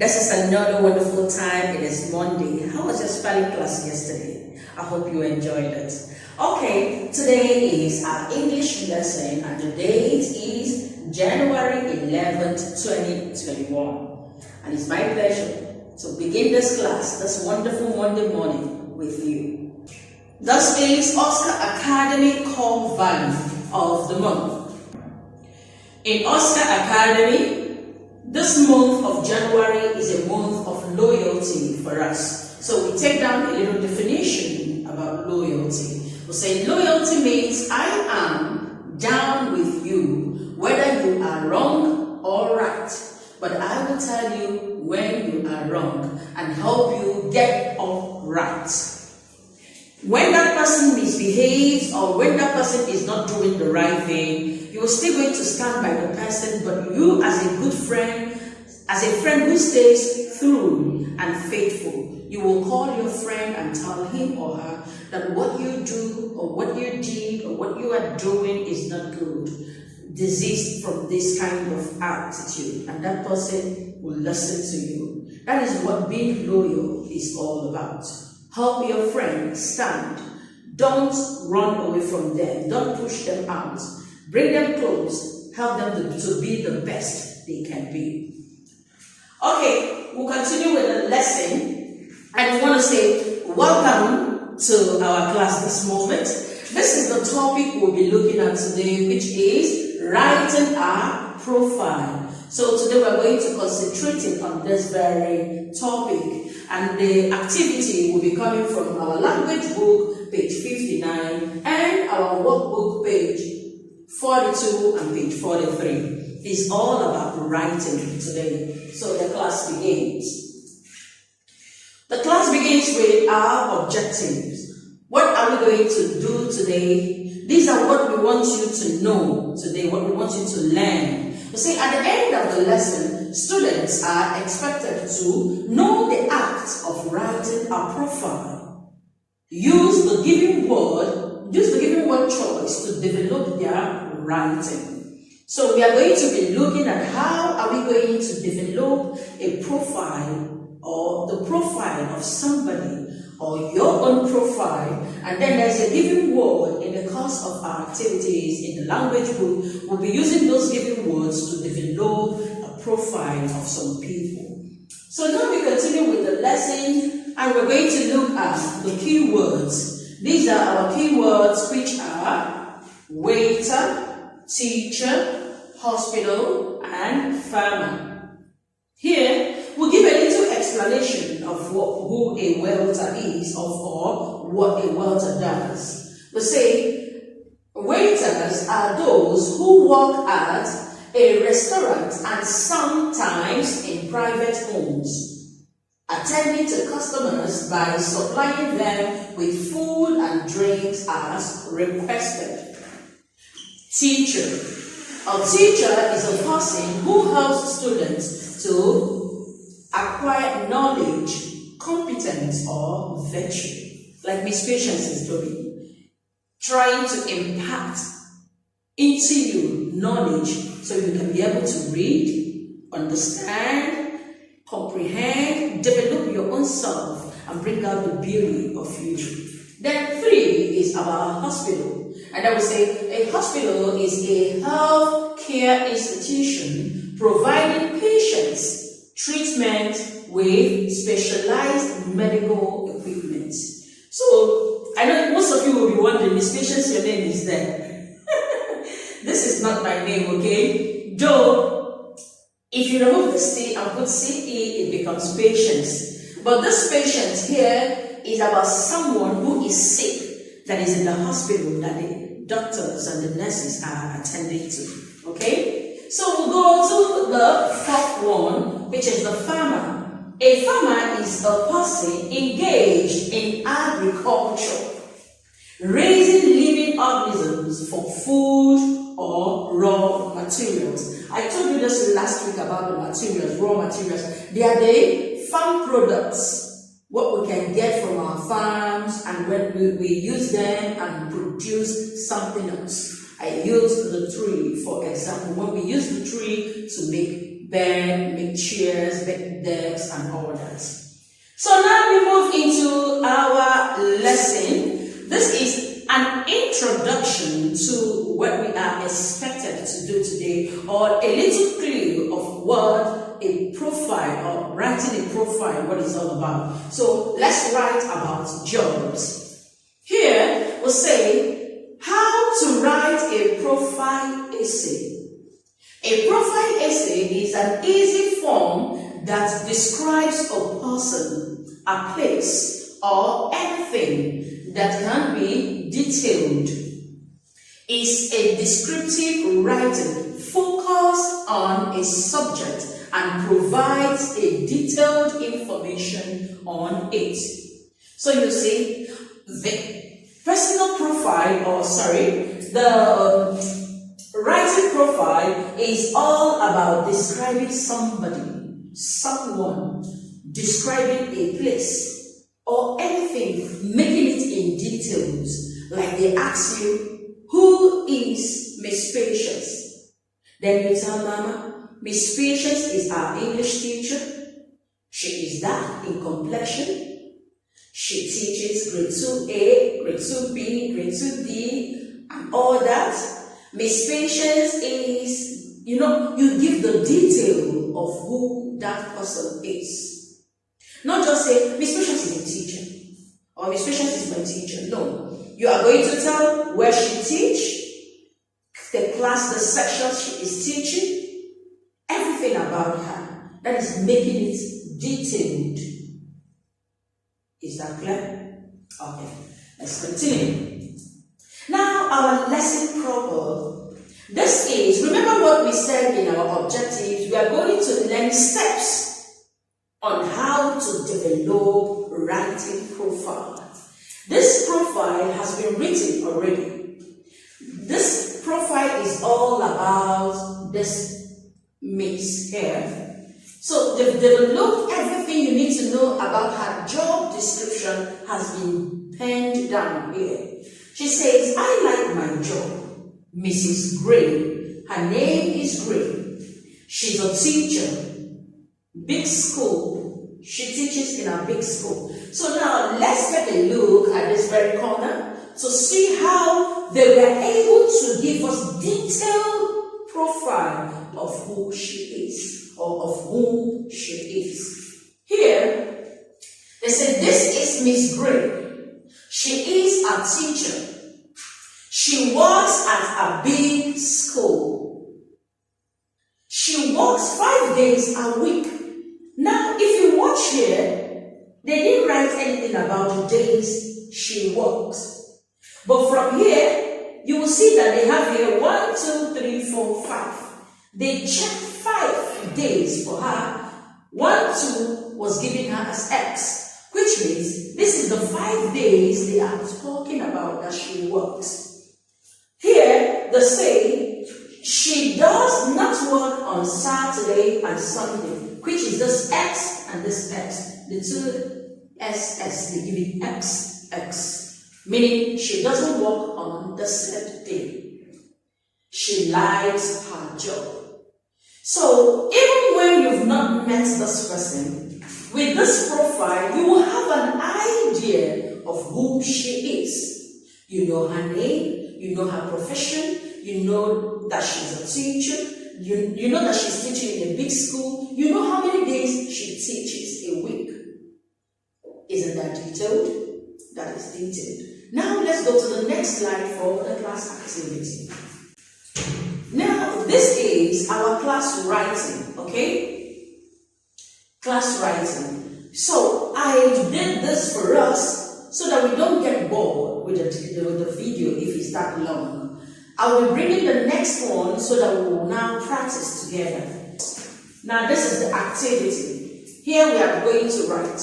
This is another wonderful time. It is Monday. How was your spelling class yesterday? I hope you enjoyed it. Okay, today is our English lesson and the date is January 11th, 2021. And it's my pleasure to begin this class, this wonderful Monday morning with you. This is Oscar Academy Core Value of the month. In Oscar Academy, this month of January is a month of loyalty for us. So we take down a little definition about loyalty. We say loyalty means I am down with you, whether you are wrong or right. But I will tell you when you are wrong and help you get up right. When that person misbehaves or when that person is not doing the right thing, you are still going to stand by the person, but you as a good friend, as a friend who stays through and faithful, you will call your friend and tell him or her that what you do or what you did or what you are doing is not good. Desist from this kind of attitude, and that person will listen to you. That is what being loyal is all about. Help your friend stand. Don't run away from them. Don't push them out. Bring them close. Help them to be the best they can be. Okay, we'll continue with the lesson. And we want to say welcome to our class this moment. This is the topic we'll be looking at today, which is writing our profile. So today we're going to concentrate on this very topic. And the activity will be coming from our language book, page 59, and our workbook, page 42 and page 43. It's all about writing today. So the class begins. The class begins with our objectives. What are we going to do today? These are what we want you to know today, what we want you to learn. You see, at the end of the lesson, students are expected to know the act of writing a profile. Use the given word choice to develop their writing. So we are going to be looking at how are we going to develop a profile or the profile of somebody or your own profile, and then there's a given word in the course of our activities in the language book. We'll be using those given words to develop a profile of some people. So now we continue with the lesson, and we're going to look at the key words. These are our key words, which are waiter, teacher, hospital, and farmer. Here, we'll give a little explanation of who a welder is or what a welder does. We say waiters are those who work at a restaurant and sometimes in private homes, attending to customers by supplying them with food and drinks as requested. Teacher. A teacher is a person who helps students to acquire knowledge, competence, or virtue. Like Miss Patience is doing. Trying to impact into you knowledge so you can be able to read, understand, comprehend, develop your own self, and bring out the beauty of you. Then 3 is our hospital. And I would say a hospital is a health care institution providing patients treatment with specialized medical equipment. So I know most of you will be wondering, Miss Patience, your name is there. This is not my name, okay? Though, if you remove the C and put CE, it becomes patience. But this patience here is about someone who is sick, that is in the hospital, that the doctors and the nurses are attending to. Okay? So we'll go to the 4th one, which is the farmer. A farmer is a person engaged in agriculture, raising living organisms for food or raw materials. I told you this last week about the materials, raw materials. They are the farm products. What we can get from our farms, and when we use them and produce something else. I used the tree, for example. When we use the tree to make bed, make chairs, make desks, and all that. So now we move into our lesson. This is an introduction to what we are expected to do today, or a little clue of what a profile or writing a profile, what it's all about. So let's write about jobs. Here we'll say how to write a profile essay. A profile essay is an easy form that describes a person, a place, or anything that can be detailed. It's a descriptive writing focused on a subject and provides a detailed information on it. So you see, the personal profile, the writing profile is all about describing somebody, someone, describing a place or anything, making it in details. Like they ask you, who is Miss Patience? Then you tell Mama, Miss Patience is our English teacher. She is dark in complexion. She teaches grade 2A, grade 2B, grade 2D, and all that. Miss Patience is, you give the detail of who that person is. Not just say, Miss Patience is a teacher, or Miss Patience is my teacher. No. You are going to tell where she teaches, the class, the section she is teaching, everything about her. That is making it detailed. Is that clear? Okay, let's continue. Now, our lesson proper. This is, remember what we said in our objectives, we are going to learn steps on how to develop writing profile. This profile has been written already. This profile is all about this Miss here. So they've developed everything you need to know about her job description has been penned down here. She says, I like my job. Mrs. Gray. Her name is Gray. She's a teacher. Big school. She teaches in a big school. So now let's take a look at this very corner to see how they were able to give us detailed profile of who she is or of whom she is. Here, they say this is Miss Gray. She is a teacher. She works at a big school. She works 5 days a week. Now, if you watch here, they didn't write anything about the days she works. But from here, you will see that they have here 1, 2, 3, 4, 5. They checked 5 days for her. 1, 2 was giving her as X. Which means this is the 5 days they are talking about that she works. Here they say she does not work on Saturday and Sunday, which is this X and this X. The two SS, they give it X, X. Meaning she doesn't work on the said day. She likes her job. So even when you've not met this person, with this profile, you will have an idea of who she is. You know her name, you know her profession, you know that she's a teacher, you know that she's teaching in a big school, you know how many days she teaches a week. Isn't that detailed? That is detailed. Now let's go to the next slide for the class activity. Now this is our class writing, okay? Class writing. So I did this for us so that we don't get bored with the video if it's that long. I will bring in the next one so that we will now practice together. Now this is the activity. Here we are going to write.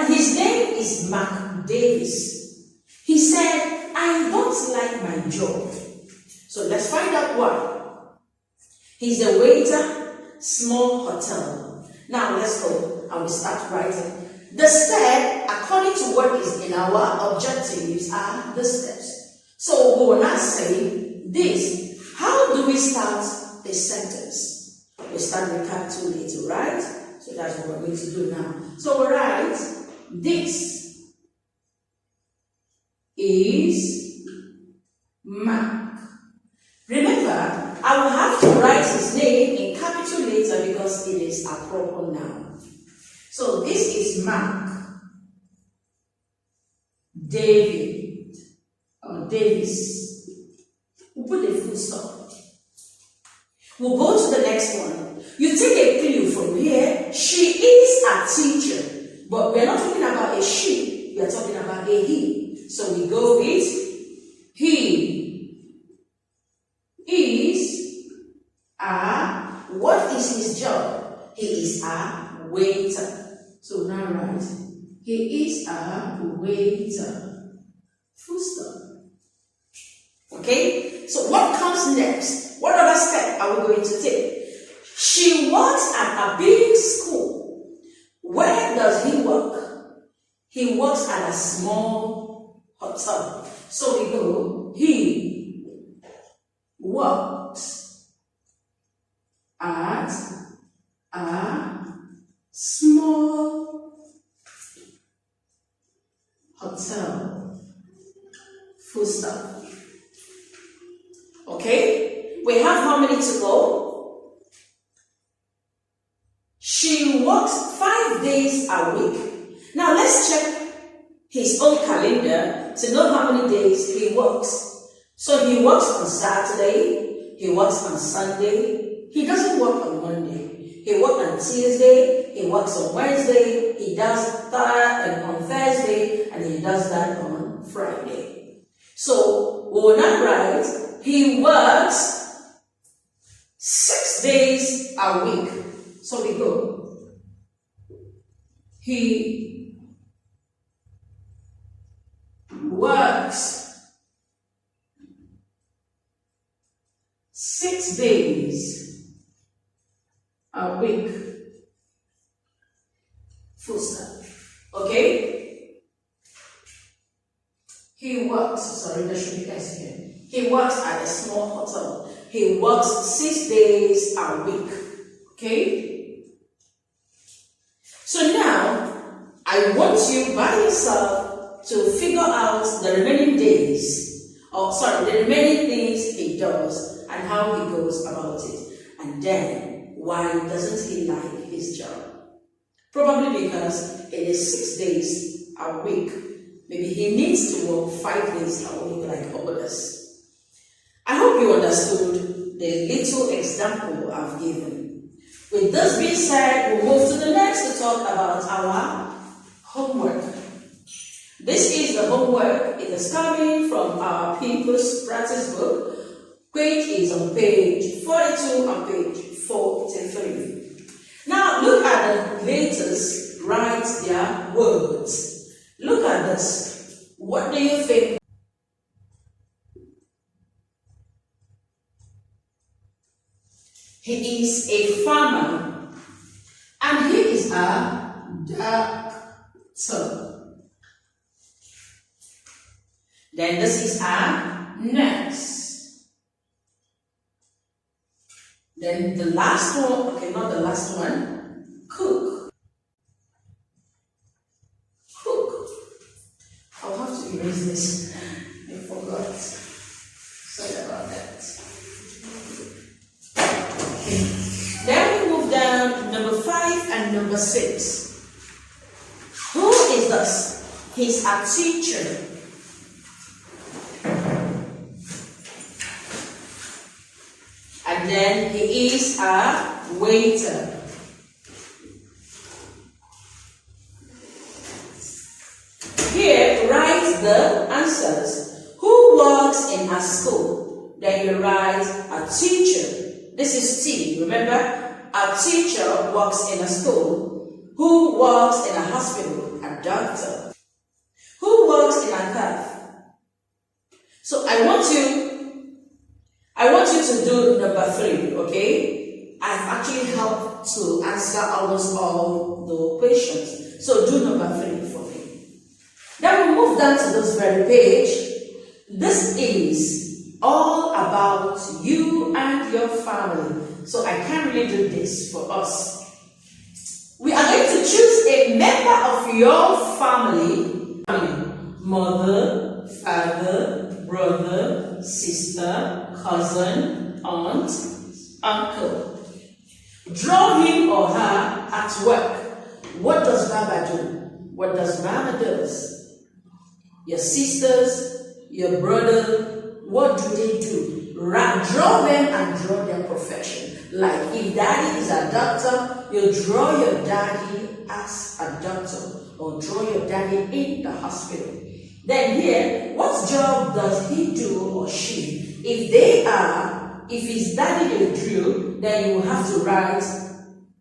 His name is Mark Davis. He said, I don't like my job. So let's find out why. He's a waiter, small hotel. Now let's go and we start writing. The step, according to what is in our objectives, are the steps. So we will now say this. How do we start a sentence? we start with capital letter, right? So that's what we're going to do now. So we write, this is Mark. Remember, I will have to write his name in capital letter because it is a proper noun. So this is Mark David or Davis. We'll put a full stop. We'll go to the next one. You take a clue from here. She is a teacher, but we're not talking about a she, we are talking about a he. So we go with he is a, what is his job? He is a waiter. So now write, he is a waiter. Full stop. Okay? So what comes next? What other step are we going to take? She works at a big school. Where does he work? He works at a small hotel. So we go, he works at a small hotel. Full stop. Okay? We have how many to go? She works 5 days a week. Now let's check his own calendar to know how many days he works. So he works on Saturday, he works on Sunday, he doesn't work on Monday. He works on Tuesday, he works on Wednesday, he does that on Thursday, and he does that on Friday. So we will not write, he works 6 days a week. So we go, he works 6 days a week. Full stop. Okay? He works, sorry, there should be S here. He works at a small hotel. He works 6 days a week. Okay? So now, I want you by yourself to figure out the remaining days, the remaining things he does and how he goes about it. And then, why doesn't he like his job? Probably because it is 6 days a week. Maybe he needs to work 5 days a week like others. I hope you understood the little example I've given. With this being said, we'll move to the next to talk about our homework. This is the homework. It is coming from our People's Practice book, which is on page 42 and page 43. Now look at the letters, write their words. Look at this. What do you think? He is a farmer and he is a doctor. Then this is a nurse. Then the last one, okay, not the last one, cook. Cook. I'll have to erase this. I forgot. Sorry about that. Okay. Then we move down to number 5 and number 6. Who is this? He's a teacher. And then he is a waiter. Here, write the answers. Who works in a school? Then you write a teacher. This is T. Remember, a teacher works in a school. Who works in a hospital? A doctor. Who works in a cafe? So I want you to do number 3, okay? I've actually helped to answer almost all the questions. So do number 3 for me. Then we move down to this very page. This is all about you and your family. so I can't really do this for us. We are going to choose a member of your family. Mother, father, brother, sister, cousin, aunt, uncle. Draw him or her at work. What does Baba do? What does Mama do? Your sisters, your brother, what do they do? Draw them and draw their profession. Like if daddy is a doctor, you draw your daddy as a doctor or draw your daddy in the hospital. Then here, what job does he do or she? If his daddy you drew, then you will have to write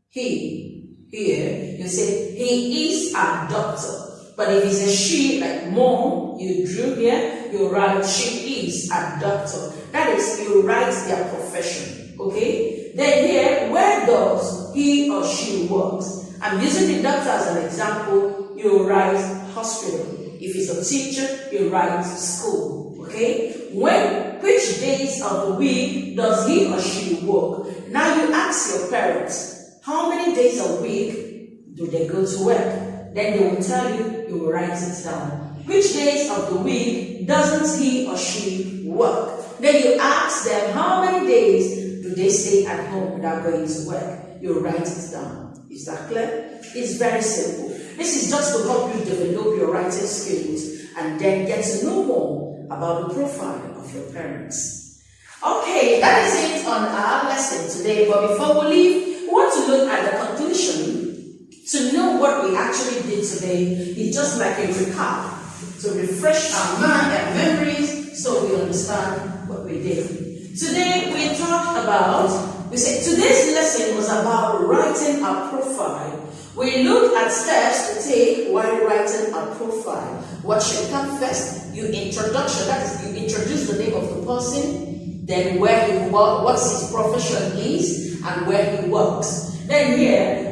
he. Here, you say he is a doctor. But if it's a she, like mom, you drew here, you write she is a doctor. That is, you write their profession. Okay? Then here, where does he or she work? I'm using the doctor as an example. You write hospital. If it's a teacher, you write school. Okay? Which days of the week does he or she work? Now you ask your parents, how many days a week do they go to work? Then they will tell you, you will write it down. Which days of the week doesn't he or she work? Then you ask them, how many days do they stay at home without going to work? You write it down. Is that clear? It's very simple. This is just to help you develop your writing skills and then get to know more about the profile of your parents. Okay, that is it on our lesson today. But before we leave, we want to look at the conclusion. To know what we actually did today is just like a recap to refresh our mind and memories so we understand what we did. Today we talked about, today's lesson was about writing a profile. We looked at steps to take while writing a profile. What should come first? Your introduction, that is, you introduce the name of the person, then where he works, what his profession is, and where he works. Then here,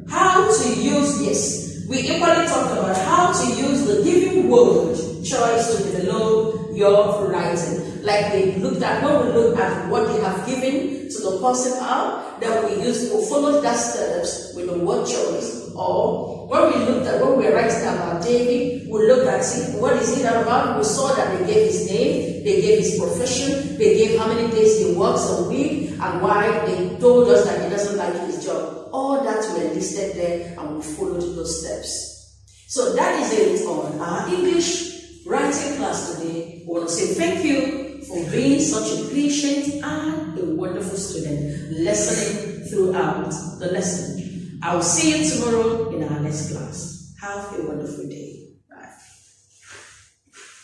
how to use this. We equally talked about how to use the given word choice to develop your writing. Like we looked at, when we looked at what they have given to the person out, then we followed that steps with the word choice. Or when we were writing about David, we looked at it, what is it about? We saw that they gave his name, they gave his profession, they gave how many days he works a week, and why they told us that he doesn't like his job. All that were listed there, and we followed those steps. So that is it on our English writing class today. We want to say thank you for being such a patient and a wonderful student, listening throughout the lesson. I will see you tomorrow in our next class. Have a wonderful day. Bye.